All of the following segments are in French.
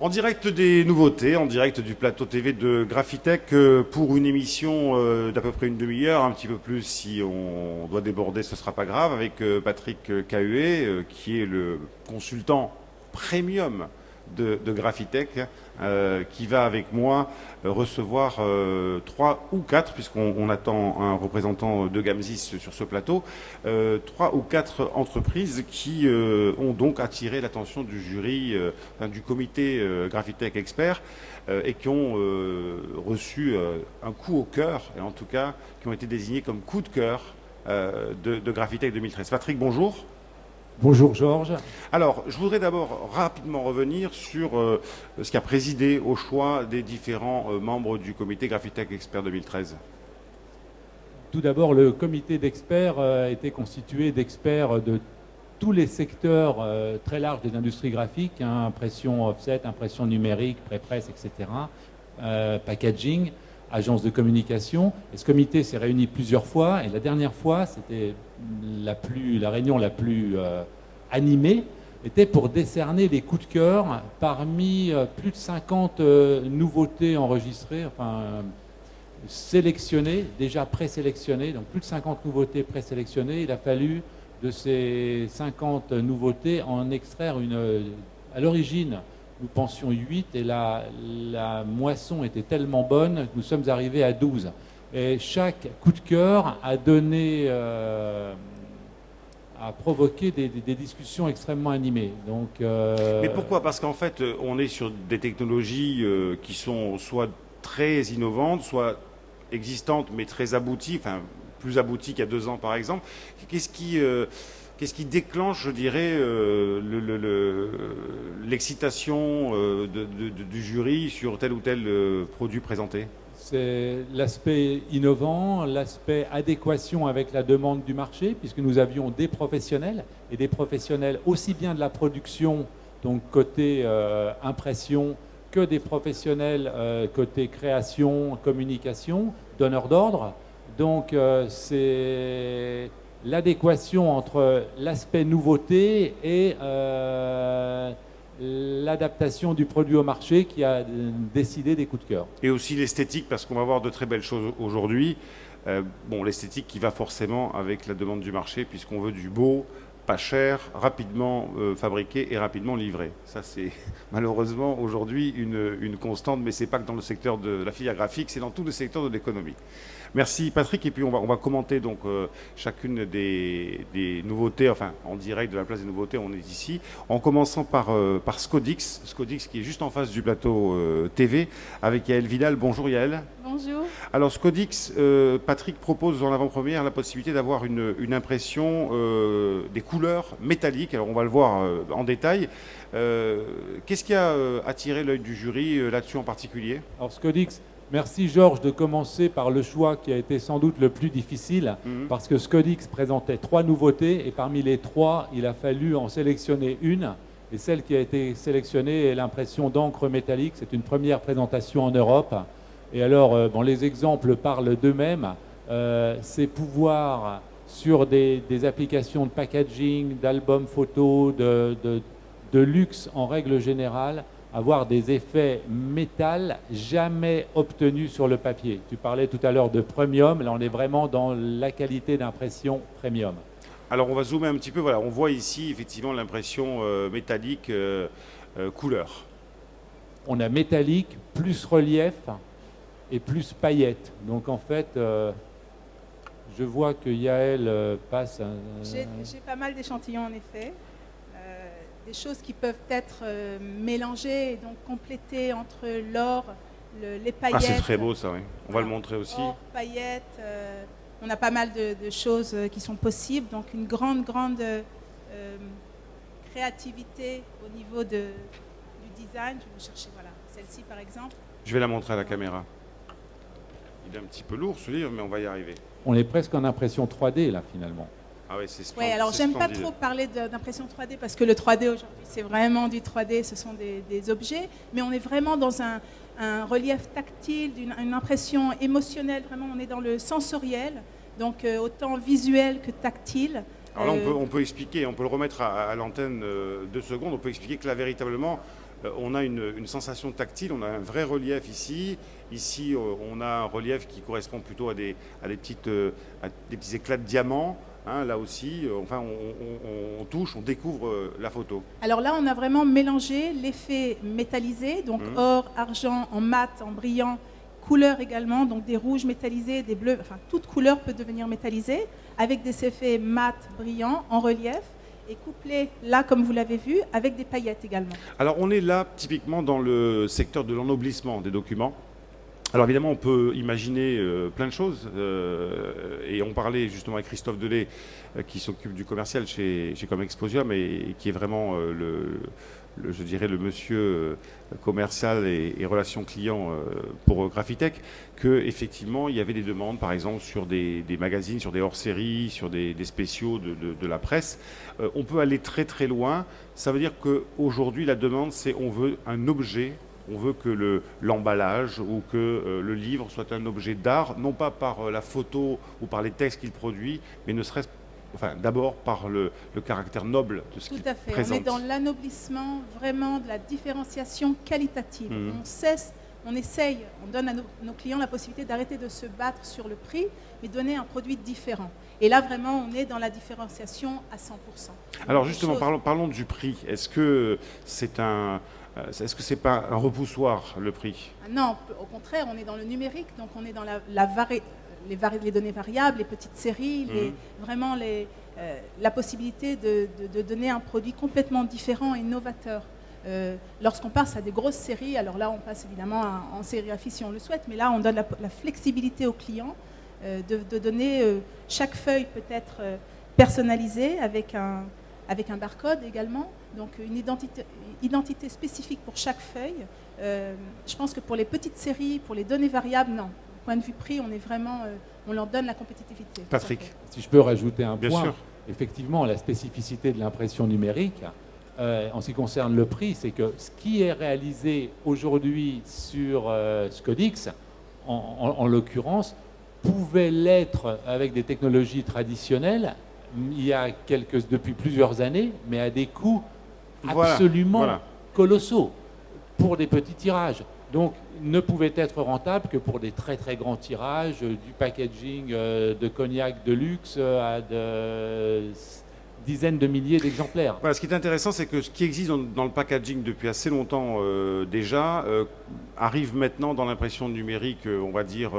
En direct des nouveautés, en direct du plateau TV de Graphitech pour une émission d'à peu près une demi-heure, un petit peu plus si on doit déborder, ce sera pas grave, avec Patrick Cahuet, qui est le consultant premium de Graphitech, qui va avec moi recevoir 3 ou 4, puisqu'on attend un représentant de Gamsys sur ce plateau, 3 ou 4 entreprises qui ont donc attiré l'attention du jury, du comité Graphitech Expert, et qui ont reçu un coup au cœur, et en tout cas qui ont été désignés comme coup de cœur de Graphitech 2013. Patrick, bonjour. Bonjour Georges. Alors, je voudrais d'abord rapidement revenir sur ce qui a présidé au choix des différents membres du comité Graphitech Expert 2013. Tout d'abord, le comité d'experts était constitué d'experts de tous les secteurs très larges des industries graphiques, impression offset, impression numérique, pré-presse, etc., packaging, agence de communication. Et ce comité s'est réuni plusieurs fois, et la dernière fois, c'était la réunion la plus animée, était pour décerner les coups de cœur parmi plus de 50 nouveautés enregistrées, sélectionnées, déjà présélectionnées, donc plus de 50 nouveautés présélectionnées. Il a fallu de ces 50 nouveautés en extraire à l'origine, nous pensions 8 et la moisson était tellement bonne que nous sommes arrivés à 12. Et chaque coup de cœur a donné, a provoqué des discussions extrêmement animées. Donc, Mais pourquoi? Parce qu'en fait, on est sur des technologies qui sont soit très innovantes, soit existantes mais très abouties, enfin plus abouties qu'il y a 2 ans par exemple. Qu'est-ce qui déclenche, je dirais, l'excitation du jury sur tel ou tel produit présenté? C'est l'aspect innovant, l'aspect adéquation avec la demande du marché, puisque nous avions des professionnels, et des professionnels aussi bien de la production, donc côté impression, que des professionnels côté création, communication, donneurs d'ordre. Donc c'est l'adéquation entre l'aspect nouveauté et l'adaptation du produit au marché qui a décidé des coups de cœur. Et aussi l'esthétique, parce qu'on va voir de très belles choses aujourd'hui. L'esthétique qui va forcément avec la demande du marché, puisqu'on veut du beau, pas cher, rapidement fabriqué et rapidement livré. Ça, c'est malheureusement aujourd'hui une constante, mais c'est pas que dans le secteur de la filière graphique, c'est dans tous les secteurs de l'économie. Merci Patrick, et puis on va commenter donc chacune des nouveautés, enfin en direct de la place des nouveautés, on est ici, en commençant par Scodix qui est juste en face du plateau TV, avec Yael Vidal. Bonjour Yael. Bonjour. Alors Scodix, Patrick propose en avant-première la possibilité d'avoir une impression des couleurs métalliques. Alors on va le voir en détail. Qu'est-ce qui a attiré l'œil du jury là-dessus en particulier? Alors Scodix, merci Georges de commencer par le choix qui a été sans doute le plus difficile, parce que Scodix présentait 3 nouveautés et parmi les 3, il a fallu en sélectionner une. Et celle qui a été sélectionnée est l'impression d'encre métallique. C'est une première présentation en Europe. Et alors, les exemples parlent d'eux-mêmes. C'est pouvoir, sur des applications de packaging, d'albums photos, de luxe en règle générale, avoir des effets métal jamais obtenus sur le papier. Tu parlais tout à l'heure de premium, là on est vraiment dans la qualité d'impression premium. Alors on va zoomer un petit peu, voilà, on voit ici effectivement l'impression métallique couleur. On a métallique, plus relief et plus paillettes. Donc en fait, je vois que Yael passe... J'ai pas mal d'échantillons en effet. Des choses qui peuvent être mélangées et donc complétées entre l'or, les paillettes. Ah, c'est très beau ça, oui. On va le montrer aussi. Or, paillettes, on a pas mal de choses qui sont possibles. Donc une grande créativité au niveau du design. Je vais chercher, voilà, celle-ci par exemple. Je vais la montrer à la caméra. Il est un petit peu lourd ce livre, mais on va y arriver. On est presque en impression 3D là finalement. Ah oui, c'est splendide. Ouais, alors j'aime pas trop parler d'impression 3D parce que le 3D aujourd'hui c'est vraiment du 3D, ce sont des objets, mais on est vraiment dans un relief tactile, une impression émotionnelle, vraiment on est dans le sensoriel, donc autant visuel que tactile. Alors là on peut expliquer, on peut le remettre à l'antenne 2 secondes, on peut expliquer que là véritablement on a une sensation tactile, on a un vrai relief ici. Ici, on a un relief qui correspond plutôt à des petits éclats de diamants. Hein, là aussi, enfin, on touche, on découvre la photo. Alors là, on a vraiment mélangé l'effet métallisé, donc or, argent, en mat, en brillant, couleurs également, donc des rouges métallisés, des bleus, enfin toute couleur peut devenir métallisée, avec des effets mat, brillants, en relief, et couplé là, comme vous l'avez vu, avec des paillettes également. Alors on est là typiquement dans le secteur de l'ennoblissement des documents. Alors évidemment, on peut imaginer plein de choses, et on parlait justement avec Christophe Delay, qui s'occupe du commercial chez Comexposium et qui est vraiment je dirais le monsieur commercial et relations clients pour Graphitech, qu'effectivement il y avait des demandes par exemple sur des magazines, sur des hors-séries, sur des spéciaux de la presse. On peut aller très très loin. Ça veut dire qu'aujourd'hui la demande c'est on veut un objet. On veut que l'emballage ou que le livre soit un objet d'art, non pas par la photo ou par les textes qu'il produit, mais ne serait-ce d'abord par le caractère noble de ce qu'il présente. Tout à fait. On est dans l'annoblissement vraiment de la différenciation qualitative. On essaye, on donne à nos clients la possibilité d'arrêter de se battre sur le prix, mais donner un produit différent. Et là, vraiment, on est dans la différenciation à 100%. Alors justement, parlons du prix. Est-ce que c'est pas un repoussoir, le prix? Non, au contraire, on est dans le numérique, donc on est dans les données variables, les petites séries, vraiment la possibilité de donner un produit complètement différent et novateur. Lorsqu'on passe à des grosses séries, alors là on passe évidemment en sérigraphie si on le souhaite, mais là on donne la flexibilité au client de donner chaque feuille peut être personnalisée avec un barcode également, donc une identité spécifique pour chaque feuille. Je pense que pour les petites séries, pour les données variables, non. Point de vue prix, on leur donne la compétitivité. Patrick, si je peux rajouter un bien point, sûr. Effectivement, la spécificité de l'impression numérique, en ce qui concerne le prix, c'est que ce qui est réalisé aujourd'hui sur Scodix, en l'occurrence, pouvait l'être avec des technologies traditionnelles depuis plusieurs années, mais à des coûts absolument colossaux pour des petits tirages. Donc, ne pouvait être rentable que pour des très très grands tirages, du packaging de cognac de luxe à de dizaines de milliers d'exemplaires. Voilà, ce qui est intéressant, c'est que ce qui existe dans le packaging depuis assez longtemps déjà arrive maintenant dans l'impression numérique, on va dire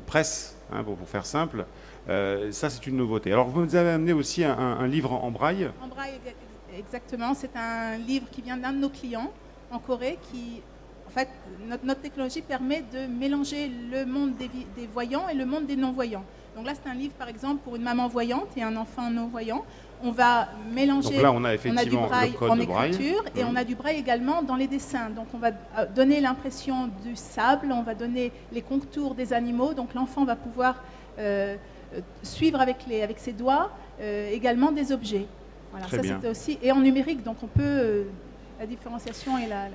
presse, hein, pour faire simple. Ça, c'est une nouveauté. Alors, vous nous avez amené aussi un livre en braille. En braille, exactement. C'est un livre qui vient d'un de nos clients en Corée qui... En fait, notre technologie permet de mélanger le monde des voyants et le monde des non-voyants. Donc là, c'est un livre, par exemple, pour une maman voyante et un enfant non-voyant. On va mélanger... Donc là, on a effectivement du braille le code en de écriture braille. Et on a du braille également dans les dessins. Donc on va donner l'impression du sable, on va donner les contours des animaux. Donc l'enfant va pouvoir suivre avec ses doigts également des objets. Voilà, Très ça bien. c'était aussi... Et en numérique, donc on peut... la différenciation et la...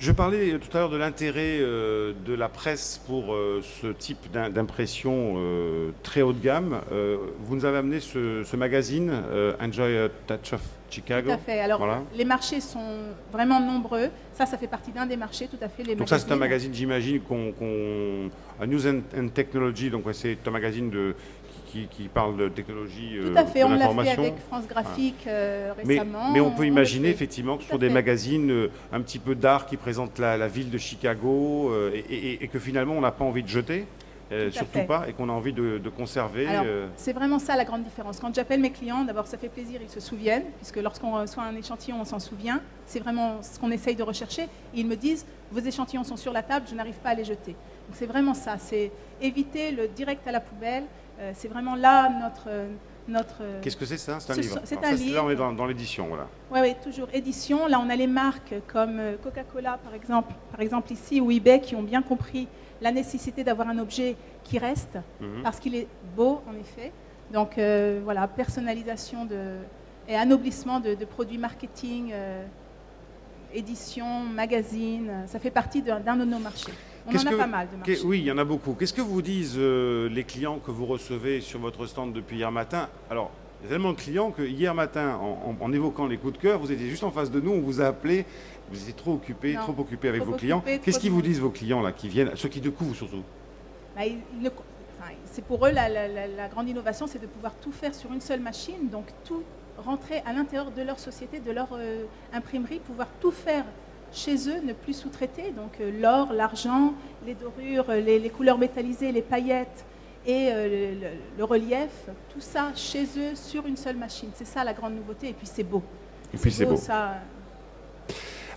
Je parlais tout à l'heure de l'intérêt de la presse pour ce type d'impression très haut de gamme. Vous nous avez amené ce magazine, Enjoy a Touch of Chicago. Tout à fait. Alors, voilà. Les marchés sont vraiment nombreux. Ça fait partie d'un des marchés, tout à fait. Donc ça, c'est un magazine, j'imagine, à News and Technology. Donc c'est un magazine qui parle de technologie, tout à fait, de on l'a fait l'information. avec France Graphique récemment. Mais on peut imaginer effectivement que ce sont des fait. magazines un petit peu d'art qui présentent la ville de Chicago et que finalement on n'a pas envie de jeter, surtout pas, et qu'on a envie de conserver. Alors, c'est vraiment ça la grande différence. Quand j'appelle mes clients, d'abord ça fait plaisir, ils se souviennent, puisque lorsqu'on reçoit un échantillon, on s'en souvient. C'est vraiment ce qu'on essaye de rechercher. Et ils me disent, vos échantillons sont sur la table, je n'arrive pas à les jeter. Donc c'est vraiment ça, c'est éviter le direct à la poubelle. C'est vraiment là notre... Qu'est-ce que c'est ça? C'est un livre. C'est un livre. Là, on est dans l'édition, voilà. Oui, toujours édition. Là, on a les marques comme Coca-Cola, par exemple ici, ou eBay, qui ont bien compris la nécessité d'avoir un objet qui reste, parce qu'il est beau, en effet. Donc, voilà, personnalisation et anoblissement de produits marketing, édition, magazine. Ça fait partie d'un de nos marchés. On en a pas mal de marchés. Oui, il y en a beaucoup. Qu'est-ce que vous disent les clients que vous recevez sur votre stand depuis hier matin? Alors, Il y a tellement de clients que hier matin, en évoquant les coups de cœur, vous étiez juste en face de nous, on vous a appelé, vous étiez trop occupé avec vos clients. Qu'est-ce qu'ils vous disent, vos clients là, qui viennent, ceux qui découvrent surtout? C'est pour eux la grande innovation, c'est de pouvoir tout faire sur une seule machine, donc tout rentrer à l'intérieur de leur société, de leur imprimerie, pouvoir tout faire chez eux, ne plus sous-traiter, donc l'or, l'argent, les dorures, les couleurs métallisées, les paillettes et le relief, tout ça chez eux sur une seule machine. C'est ça la grande nouveauté, et puis c'est beau. Et puis c'est beau. Ça...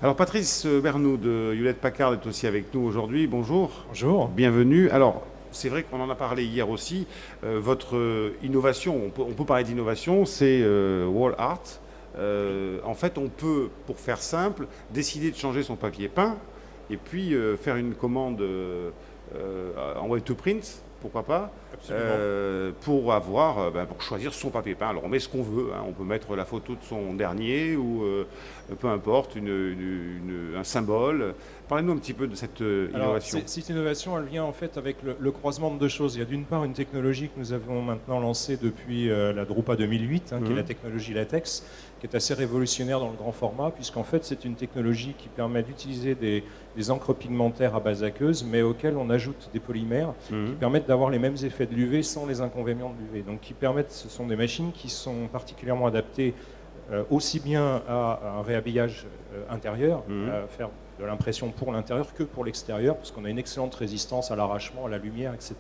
Alors Patrice Bernoud de Hewlett-Packard est aussi avec nous aujourd'hui. Bonjour. Bonjour. Bienvenue. Alors, c'est vrai qu'on en a parlé hier aussi. Votre innovation, on peut parler d'innovation, c'est Wall Art. En fait, on peut, pour faire simple, décider de changer son papier peint et puis faire une commande en web to print, pourquoi pas, pour choisir son papier peint. Alors on met ce qu'on veut, hein. On peut mettre la photo de son dernier ou peu importe, un symbole. Parlez-nous un petit peu de cette innovation. Cette innovation, elle vient en fait avec le croisement de deux choses. Il y a d'une part une technologie que nous avons maintenant lancée depuis la Drupa 2008, qui est la technologie latex, qui est assez révolutionnaire dans le grand format, puisqu'en fait c'est une technologie qui permet d'utiliser des encres pigmentaires à base aqueuse, mais auxquelles on ajoute des polymères qui permettent d'avoir les mêmes effets de l'UV sans les inconvénients de l'UV. Donc ce sont des machines qui sont particulièrement adaptées aussi bien à un réhabillage intérieur, à faire de l'impression pour l'intérieur que pour l'extérieur, parce qu'on a une excellente résistance à l'arrachement, à la lumière, etc.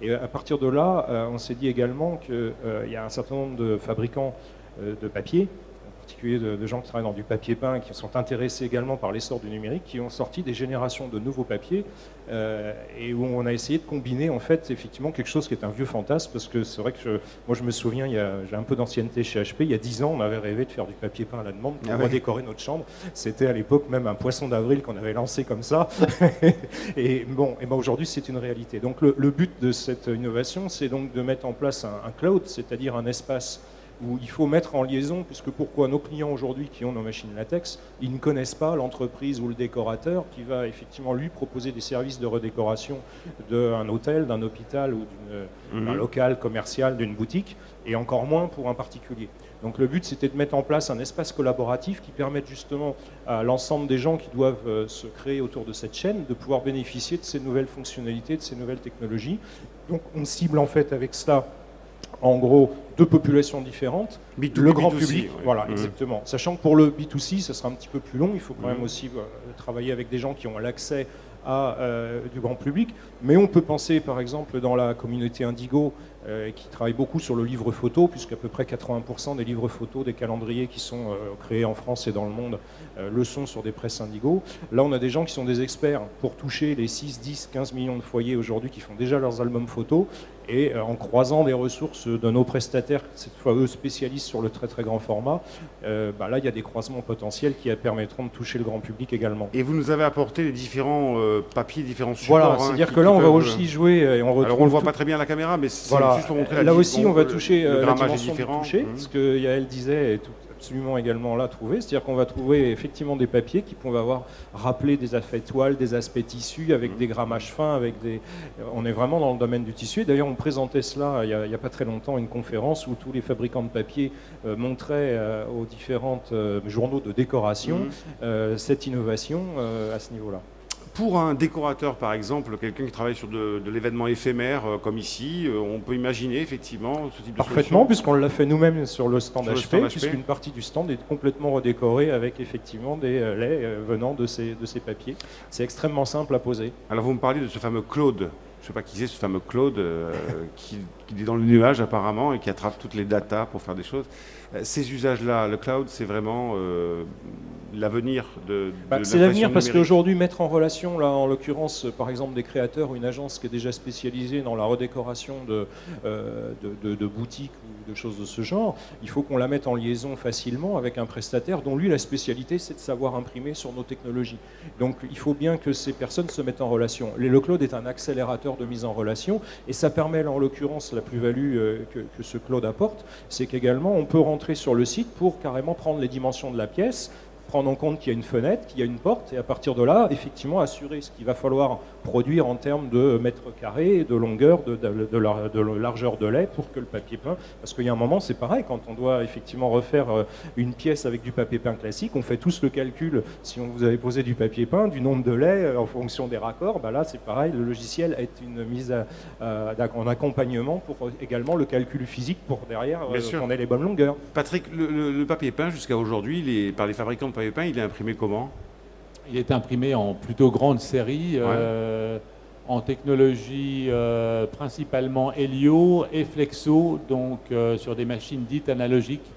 Et à partir de là, on s'est dit également qu'il y a un certain nombre de fabricants de papier, en particulier de gens qui travaillent dans du papier peint, qui sont intéressés également par l'essor du numérique, qui ont sorti des générations de nouveaux papiers, et où on a essayé de combiner en fait effectivement quelque chose qui est un vieux fantasme, parce que c'est vrai que moi je me souviens, j'ai un peu d'ancienneté chez HP, il y a 10 ans on avait rêvé de faire du papier peint à la demande pour redécorer notre chambre. C'était à l'époque même un poisson d'avril qu'on avait lancé comme ça, et aujourd'hui c'est une réalité. Donc le but de cette innovation, c'est donc de mettre en place un cloud, c'est-à-dire un espace où il faut mettre en liaison, puisque pourquoi nos clients aujourd'hui qui ont nos machines latex, ils ne connaissent pas l'entreprise ou le décorateur qui va effectivement lui proposer des services de redécoration d'un hôtel, d'un hôpital ou d'un local commercial, d'une boutique, et encore moins pour un particulier. Donc le but, c'était de mettre en place un espace collaboratif qui permette justement à l'ensemble des gens qui doivent se créer autour de cette chaîne de pouvoir bénéficier de ces nouvelles fonctionnalités, de ces nouvelles technologies. Donc on cible en fait avec cela en gros deux populations différentes, B2B, le grand B2C, public, voilà, exactement. Sachant que pour le B2C, ça sera un petit peu plus long, il faut quand même aussi travailler avec des gens qui ont l'accès à du grand public, mais on peut penser par exemple dans la communauté Indigo qui travaille beaucoup sur le livre photo, puisqu'à peu près 80% des livres photos, des calendriers qui sont créés en France et dans le monde le sont sur des presses Indigo. Là on a des gens qui sont des experts pour toucher les 6, 10, 15 millions de foyers aujourd'hui qui font déjà leurs albums photos, et en croisant des ressources de nos prestataires, cette fois eux spécialistes sur le très très grand format, là il y a des croisements potentiels qui permettront de toucher le grand public également. Et vous nous avez apporté les différents papiers, différents supports. Voilà, c'est-à-dire que là on va aussi jouer et on retrouve. Alors on ne le voit pas très bien à la caméra, mais c'est juste pour montrer là aussi on va toucher la grammage dimension du différent. toucher, ce que Yael disait est absolument également là trouvé, c'est-à-dire qu'on va trouver effectivement des papiers qui peuvent avoir rappelé des aspects toile, des aspects tissus avec des grammages fins, on est vraiment dans le domaine du tissu. Et d'ailleurs on présentait cela il n'y a pas très longtemps, une conférence où tous les fabricants de papier montraient aux différents journaux de décoration cette innovation à ce niveau-là. Pour un décorateur, par exemple, quelqu'un qui travaille sur de l'événement éphémère, comme ici, on peut imaginer effectivement ce type de Parfaitement, puisqu'on l'a fait nous-mêmes sur le stand HP, puisqu'une partie du stand est complètement redécorée avec effectivement des laits venant de ces papiers. C'est extrêmement simple à poser. Alors vous me parlez de ce fameux Claude. Je ne sais pas qui c'est, ce fameux Claude qui est dans le nuage apparemment et qui attrape toutes les datas pour faire des choses. Ces usages-là, le cloud, c'est vraiment l'avenir de c'est l'avenir parce qu'aujourd'hui, mettre en relation, là, en l'occurrence, par exemple, des créateurs ou une agence qui est déjà spécialisée dans la redécoration de boutiques ou de choses de ce genre, il faut qu'on la mette en liaison facilement avec un prestataire dont lui, la spécialité, c'est de savoir imprimer sur nos technologies. Donc, il faut bien que ces personnes se mettent en relation. Le cloud est un accélérateur de mise en relation et ça permet, en l'occurrence, la plus-value que ce cloud apporte, c'est qu'également, on peut rentrer sur le site pour carrément prendre les dimensions de la pièce, prendre en compte qu'il y a une fenêtre, qu'il y a une porte, et à partir de là, effectivement, assurer ce qu'il va falloir produire en termes de mètres carrés, de longueur, de largeur de lait pour que le papier peint, parce qu'il y a un moment, c'est pareil, quand on doit effectivement refaire une pièce avec du papier peint classique, on fait tous le calcul, si on vous avait posé du papier peint, du nombre de laits en fonction des raccords, là c'est pareil, le logiciel est une mise en accompagnement pour également le calcul physique pour derrière qu'on ait les bonnes longueurs. Patrick, le papier peint jusqu'à aujourd'hui, par les fabricants de papier peint, il est imprimé comment ? Il est imprimé en plutôt grande série, en technologie principalement Helio et Flexo, donc sur des machines dites analogiques,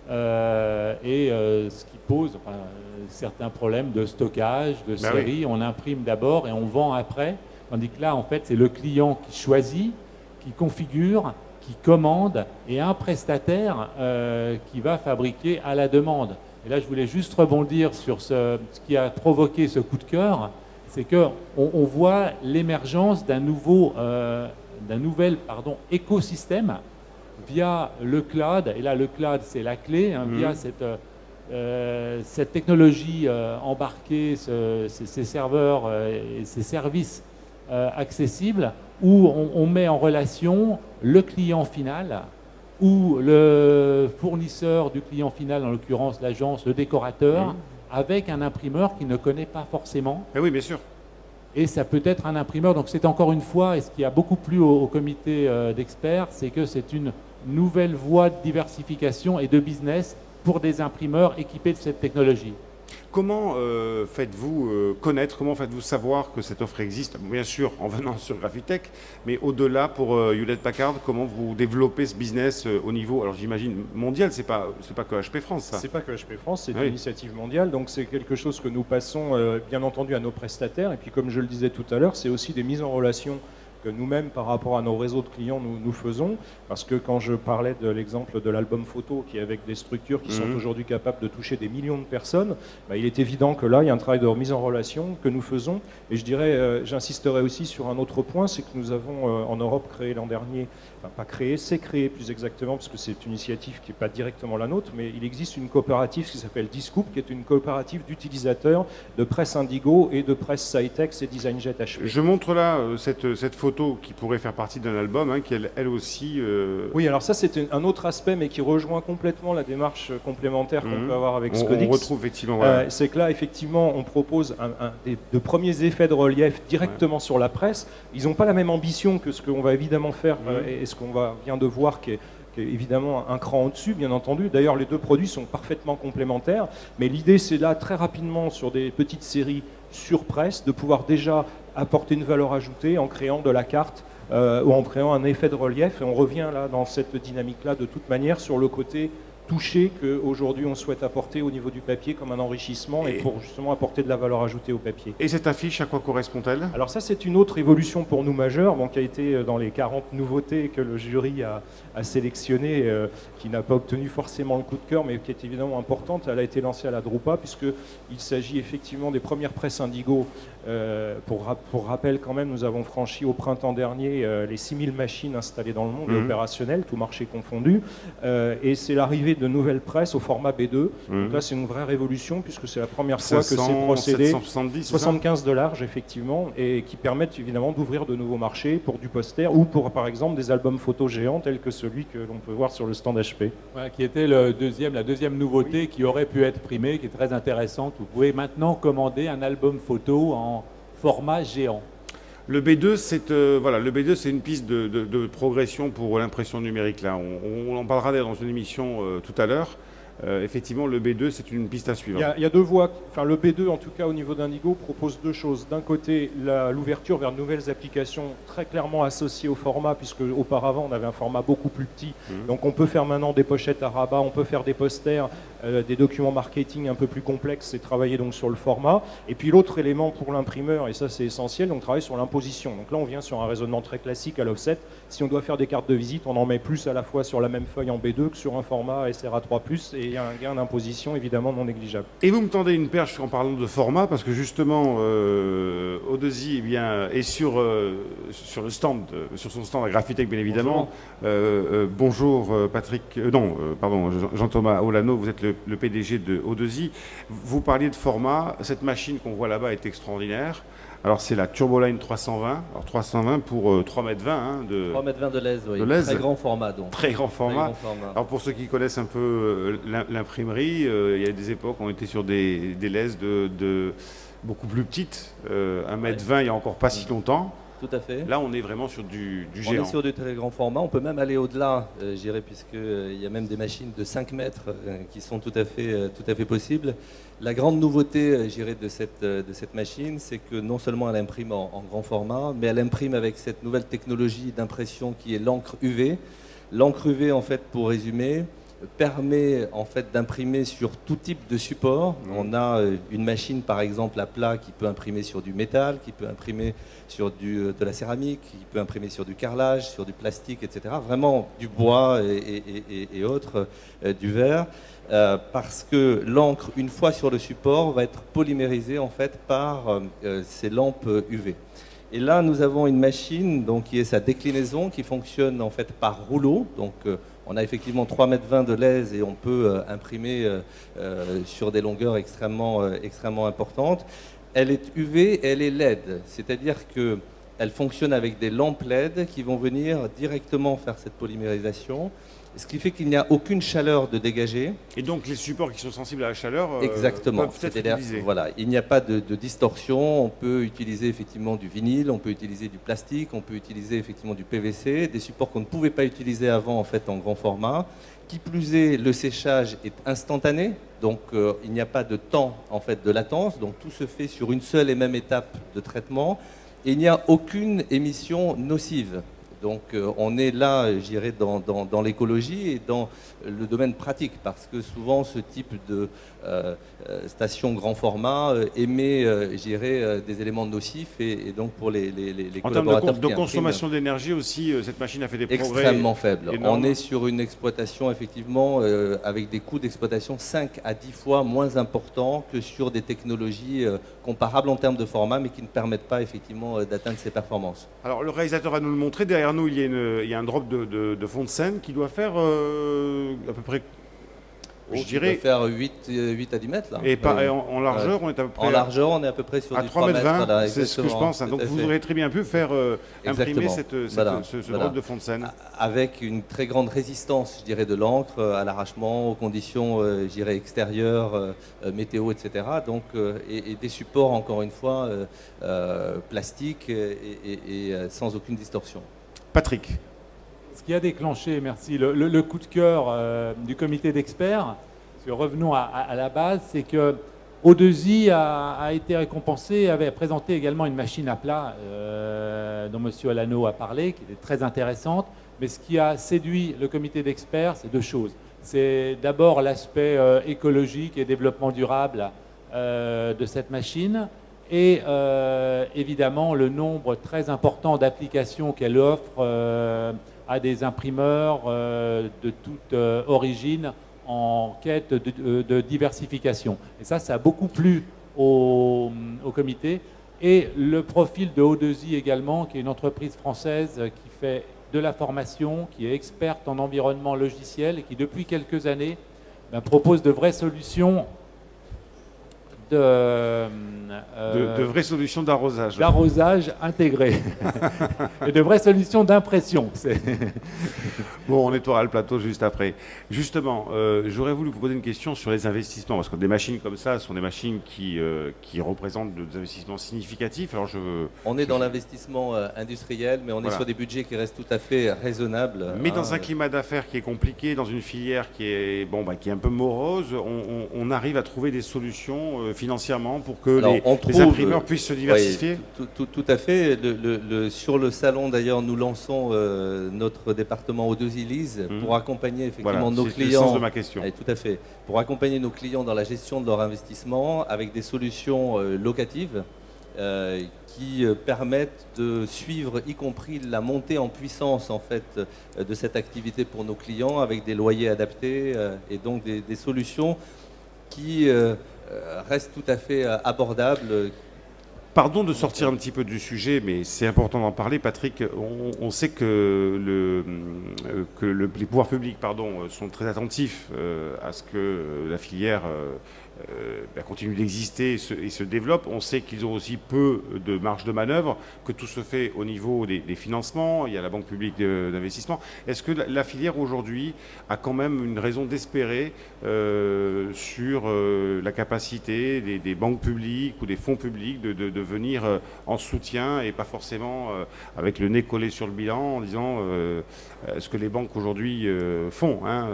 ce qui pose certains problèmes de stockage, de série. On imprime d'abord et on vend après, tandis que là, en fait, c'est le client qui choisit, qui configure, qui commande, et un prestataire qui va fabriquer à la demande. Et là, je voulais juste rebondir sur ce qui a provoqué ce coup de cœur, c'est qu'on voit l'émergence d'un nouvel écosystème via le cloud, et là le cloud c'est la clé, via cette technologie embarquée, ces serveurs et ces services accessibles, où on met en relation le client final, ou le fournisseur du client final, en l'occurrence l'agence, le décorateur, avec un imprimeur qui ne connaît pas forcément. Eh oui, bien sûr. Et ça peut être un imprimeur. Donc c'est encore une fois, et ce qui a beaucoup plu au comité d'experts, c'est que c'est une nouvelle voie de diversification et de business pour des imprimeurs équipés de cette technologie. Comment faites-vous connaître, comment faites-vous savoir que cette offre existe ? Bien sûr, en venant sur Graphitech, mais au-delà pour Hewlett-Packard, comment vous développez ce business au niveau, alors j'imagine, mondial, c'est pas que HP France, ça ? C'est pas que HP France, c'est une initiative mondiale, donc c'est quelque chose que nous passons bien entendu à nos prestataires, et puis comme je le disais tout à l'heure, c'est aussi des mises en relation que nous-mêmes, par rapport à nos réseaux de clients, nous faisons. Parce que quand je parlais de l'exemple de l'album photo, qui est avec des structures qui sont aujourd'hui capables de toucher des millions de personnes, il est évident que là, il y a un travail de remise en relation que nous faisons. Et je dirais, j'insisterai aussi sur un autre point, c'est que nous avons en Europe créé l'an dernier, enfin pas créé, c'est créé plus exactement, parce que c'est une initiative qui n'est pas directement la nôtre, mais il existe une coopérative qui s'appelle Discoup, qui est une coopérative d'utilisateurs de presse Indigo et de presse Cytex et DesignJet HP. Je montre là cette photo qui pourrait faire partie d'un album, qui elle aussi... Oui, alors ça c'est un autre aspect, mais qui rejoint complètement la démarche complémentaire qu'on peut avoir avec Scodix. On retrouve effectivement... c'est que là, effectivement, on propose de premiers effets de relief directement sur la presse. Ils n'ont pas la même ambition que ce qu'on va évidemment faire et ce qu'on vient de voir, qui est évidemment un cran au-dessus, bien entendu. D'ailleurs, les deux produits sont parfaitement complémentaires, mais l'idée, c'est là, très rapidement, sur des petites séries sur presse, de pouvoir déjà apporter une valeur ajoutée en créant de la carte ou en créant un effet de relief. Et on revient là dans cette dynamique-là de toute manière sur le côté touché qu'aujourd'hui on souhaite apporter au niveau du papier comme un enrichissement et pour justement apporter de la valeur ajoutée au papier. Et cette affiche, à quoi correspond-elle ? Alors ça, c'est une autre évolution pour nous majeure, qui a été dans les 40 nouveautés que le jury a sélectionnées, qui n'a pas obtenu forcément le coup de cœur, mais qui est évidemment importante. Elle a été lancée à la Drupa, puisqu'il s'agit effectivement des premières presses Indigo. Pour rappel quand même, nous avons franchi au printemps dernier les 6000 machines installées dans le monde et opérationnelles, tout marché confondu, et c'est l'arrivée de nouvelles presses au format B2. Donc là, c'est une vraie révolution, puisque c'est la première fois que ces procédés, 75 de large effectivement, et qui permettent évidemment d'ouvrir de nouveaux marchés pour du poster ou pour par exemple des albums photos géants tels que celui que l'on peut voir sur le stand HP. Voilà, qui était la deuxième nouveauté qui aurait pu être primée, qui est très intéressante. Vous pouvez maintenant commander un album photo en format géant. Le B2, c'est une piste de progression pour l'impression numérique. Là, on en parlera dans une émission tout à l'heure. Effectivement, le B2, c'est une piste à suivre. Il y a deux voies. Enfin, le B2, en tout cas au niveau d'Indigo, propose deux choses. D'un côté, l'ouverture vers de nouvelles applications très clairement associées au format, puisque auparavant, on avait un format beaucoup plus petit. Donc, on peut faire maintenant des pochettes à rabat, on peut faire des posters, des documents marketing un peu plus complexes et travailler donc sur le format. Et puis, l'autre élément pour l'imprimeur, et ça c'est essentiel, donc travailler sur l'imposition. Donc là, on vient sur un raisonnement très classique à l'offset. Si on doit faire des cartes de visite, on en met plus à la fois sur la même feuille en B2 que sur un format SRA3+, et il y a un gain d'imposition évidemment non négligeable. Et vous me tendez une perche en parlant de format, parce que justement, O2I eh bien, est sur le stand, sur son stand à Graphitech, bien évidemment. Bonjour Patrick, pardon, Jean-Thomas Olano, vous êtes le PDG de O2I. Vous parliez de format, cette machine qu'on voit là-bas est extraordinaire. Alors c'est la Turboline 320, alors 320 pour 3,20 m de 3,20 m de lèse, oui. De lèse. Très grand format donc. Très grand format. Très grand format. Alors pour ceux qui connaissent un peu l'imprimerie, il y a des époques où on était sur des lèses de beaucoup plus petites, 1,20 m il n'y a encore pas si longtemps. Tout à fait. Là on est vraiment sur du On géant. est sur du très grand format, on peut même aller au-delà, je dirais, puisqu'il y a même des machines de 5 mètres qui sont tout à fait possibles. La grande nouveauté, je dirais, de cette machine, c'est que non seulement elle imprime en grand format, mais elle imprime avec cette nouvelle technologie d'impression qui est l'encre UV. L'encre UV, en fait, pour résumer, permet en fait d'imprimer sur tout type de support. On a une machine par exemple à plat qui peut imprimer sur du métal, qui peut imprimer sur de la céramique, qui peut imprimer sur du carrelage, sur du plastique, etc. Vraiment du bois et autres, du verre, parce que l'encre, une fois sur le support, va être polymérisée en fait par ces lampes UV. Et là, nous avons une machine donc, qui est sa déclinaison, qui fonctionne en fait par rouleau. Donc, on a effectivement 3,20 m de lèse et on peut imprimer sur des longueurs extrêmement importantes. Elle est UV et elle est LED, c'est-à-dire qu'elle fonctionne avec des lampes LED qui vont venir directement faire cette polymérisation, ce qui fait qu'il n'y a aucune chaleur de dégagée. Et donc les supports qui sont sensibles à la chaleur Exactement. peuvent être utilisés. Voilà, il n'y a pas de distorsion. On peut utiliser effectivement du vinyle, on peut utiliser du plastique, on peut utiliser effectivement du PVC, des supports qu'on ne pouvait pas utiliser avant en fait en grand format. Qui plus est, le séchage est instantané, donc il n'y a pas de temps en fait de latence, donc tout se fait sur une seule et même étape de traitement et il n'y a aucune émission nocive. Donc on est là, je dirais, dans l'écologie et dans le domaine pratique, parce que souvent ce type de station grand format émet, je dirais, des éléments nocifs et donc pour les en collaborateurs termes de consommation d'énergie aussi, cette machine a fait des progrès extrêmement faibles. énormes. On est sur une exploitation effectivement avec des coûts d'exploitation 5 à 10 fois moins importants que sur des technologies comparables en termes de format, mais qui ne permettent pas effectivement d'atteindre ces performances. Alors le réalisateur va nous le montrer. Derrière nous, il y a un drop de fond de scène qui doit faire à peu près, je dirais, faire 8 à 10 mètres. Là. Et en largeur, on est à peu près en largeur, on est à peu près sur à du 3,20 m. Voilà, c'est ce que je pense. Donc vous auriez très bien pu faire imprimer ce drop de fond de scène. Avec une très grande résistance, je dirais, de l'encre à l'arrachement, aux conditions, je dirais, extérieures, météo, etc. Donc, et des supports, encore une fois, plastiques et sans aucune distorsion. Patrick. Ce qui a déclenché, merci, le coup de cœur du comité d'experts, revenons à la base, c'est que O2I a été récompensé, avait présenté également une machine à plat dont M. Olano a parlé, qui était très intéressante. Mais ce qui a séduit le comité d'experts, c'est deux choses. C'est d'abord l'aspect écologique et développement durable de cette machine, et évidemment le nombre très important d'applications qu'elle offre à des imprimeurs de toute origine en quête de diversification. Et ça a beaucoup plu au comité. Et le profil de O2I également, qui est une entreprise française qui fait de la formation, qui est experte en environnement logiciel et qui depuis quelques années propose de vraies solutions de vraies solutions d'arrosage. D'arrosage intégré. Et de vraies solutions d'impression. Bon, on nettoiera le plateau juste après. Justement, j'aurais voulu vous poser une question sur les investissements, parce que des machines comme ça sont des machines qui représentent des investissements significatifs. Alors on est dans l'investissement industriel, mais on est sur des budgets qui restent tout à fait raisonnables. Mais dans un climat d'affaires qui est compliqué, dans une filière qui est un peu morose, on arrive à trouver des solutions financièrement pour que les imprimeurs puissent se diversifier. Oui, tout à fait. Sur le salon, d'ailleurs, nous lançons notre département O2I Lease pour accompagner effectivement nos clients. C'est le sens de ma question. Tout à fait. Pour accompagner nos clients dans la gestion de leur investissement avec des solutions locatives qui permettent de suivre, y compris la montée en puissance en fait de cette activité pour nos clients, avec des loyers adaptés et donc des solutions qui restent tout à fait abordables. Pardon de sortir un petit peu du sujet, mais c'est important d'en parler, Patrick. On sait que les pouvoirs publics sont très attentifs à ce que la filière continue d'exister et se développe. On sait qu'ils ont aussi peu de marge de manœuvre, que tout se fait au niveau des financements. Il y a la Banque publique d'investissement. Est-ce que la filière aujourd'hui a quand même une raison d'espérer sur la capacité des banques publiques ou des fonds publics de venir en soutien et pas forcément avec le nez collé sur le bilan en disant ce que les banques aujourd'hui font, hein.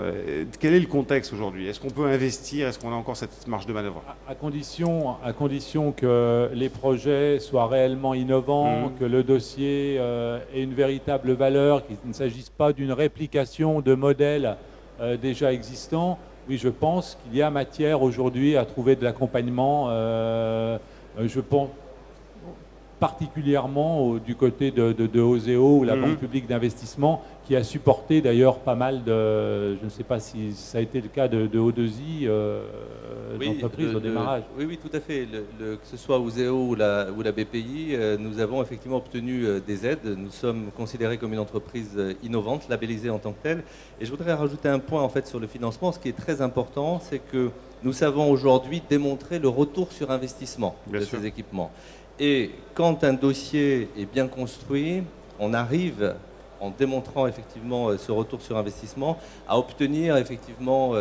Quel est le contexte aujourd'hui? Est-ce qu'on peut investir? Est-ce qu'on a encore cette marge de manœuvre? À condition que les projets soient réellement innovants, que le dossier ait une véritable valeur, qu'il ne s'agisse pas d'une réplication de modèles déjà existants. Oui, je pense qu'il y a matière aujourd'hui à trouver de l'accompagnement. Je pense particulièrement du côté de Oseo, ou la Banque publique d'investissement, qui a supporté d'ailleurs pas mal de, je ne sais pas si ça a été le cas de O2I, d'entreprises au démarrage. Oui, tout à fait. Que ce soit Oseo ou la BPI, nous avons effectivement obtenu des aides. Nous sommes considérés comme une entreprise innovante, labellisée en tant que telle. Et je voudrais rajouter un point en fait sur le financement. Ce qui est très important, c'est que nous savons aujourd'hui démontrer le retour sur investissement de ces équipements. Et quand un dossier est bien construit, on arrive, en démontrant effectivement ce retour sur investissement, à obtenir effectivement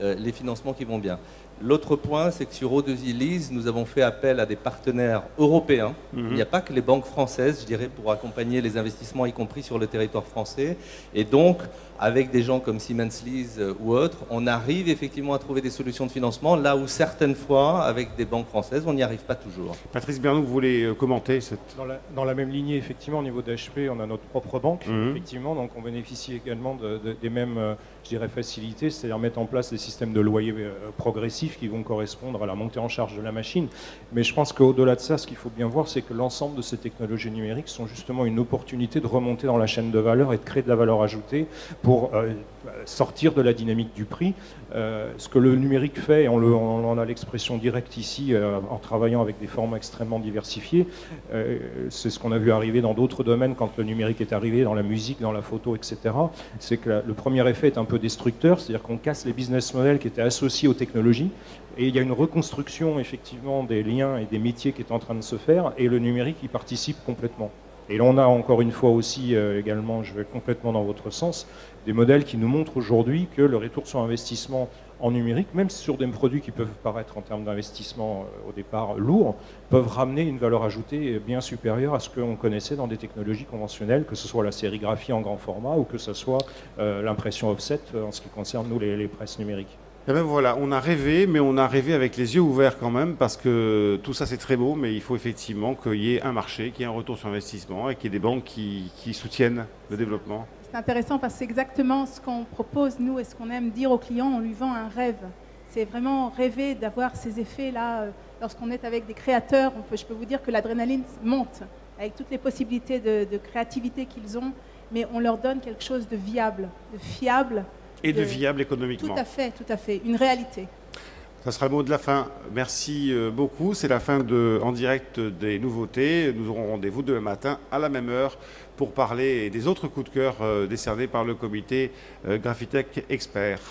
les financements qui vont bien. L'autre point, c'est que sur O2I Lease, nous avons fait appel à des partenaires européens. Il n'y a pas que les banques françaises, je dirais, pour accompagner les investissements, y compris sur le territoire français. Et donc, avec des gens comme Siemens Lease ou autres, on arrive effectivement à trouver des solutions de financement, là où certaines fois, avec des banques françaises, on n'y arrive pas toujours. Patrice Bernoux, vous voulez commenter cette... Dans la même lignée, effectivement, au niveau d'HP, on a notre propre banque, effectivement, donc on bénéficie également des mêmes, je dirais, facilités, c'est-à-dire mettre en place des systèmes de loyer progressifs qui vont correspondre à la montée en charge de la machine. Mais je pense qu'au-delà de ça, ce qu'il faut bien voir, c'est que l'ensemble de ces technologies numériques sont justement une opportunité de remonter dans la chaîne de valeur et de créer de la valeur ajoutée pour sortir de la dynamique du prix. Ce que le numérique fait, et on en a l'expression directe ici, en travaillant avec des formats extrêmement diversifiés, c'est ce qu'on a vu arriver dans d'autres domaines quand le numérique est arrivé, dans la musique, dans la photo, etc. C'est que le premier effet est un peu destructeur, c'est-à-dire qu'on casse les business models qui étaient associés aux technologies, et il y a une reconstruction effectivement des liens et des métiers qui est en train de se faire, et le numérique y participe complètement. Et là, on a encore une fois aussi également, je vais complètement dans votre sens, des modèles qui nous montrent aujourd'hui que le retour sur investissement en numérique, même sur des produits qui peuvent paraître en termes d'investissement au départ lourds, peuvent ramener une valeur ajoutée bien supérieure à ce qu'on connaissait dans des technologies conventionnelles, que ce soit la sérigraphie en grand format ou que ce soit l'impression offset en ce qui concerne nous les presses numériques. Et ben voilà, on a rêvé, mais on a rêvé avec les yeux ouverts quand même, parce que tout ça c'est très beau, mais il faut effectivement qu'il y ait un marché, qu'il y ait un retour sur investissement et qu'il y ait des banques qui soutiennent le développement. C'est intéressant parce que c'est exactement ce qu'on propose, nous, et ce qu'on aime dire aux clients, on lui vend un rêve. C'est vraiment rêver d'avoir ces effets-là. Lorsqu'on est avec des créateurs, je peux vous dire que l'adrénaline monte, avec toutes les possibilités de créativité qu'ils ont, mais on leur donne quelque chose de viable, de fiable. Et de viable économiquement. Tout à fait, une réalité. Ça sera le mot de la fin. Merci beaucoup. C'est la fin En direct des nouveautés. Nous aurons rendez-vous demain matin à la même heure pour parler des autres coups de cœur décernés par le comité Graphitech Expert.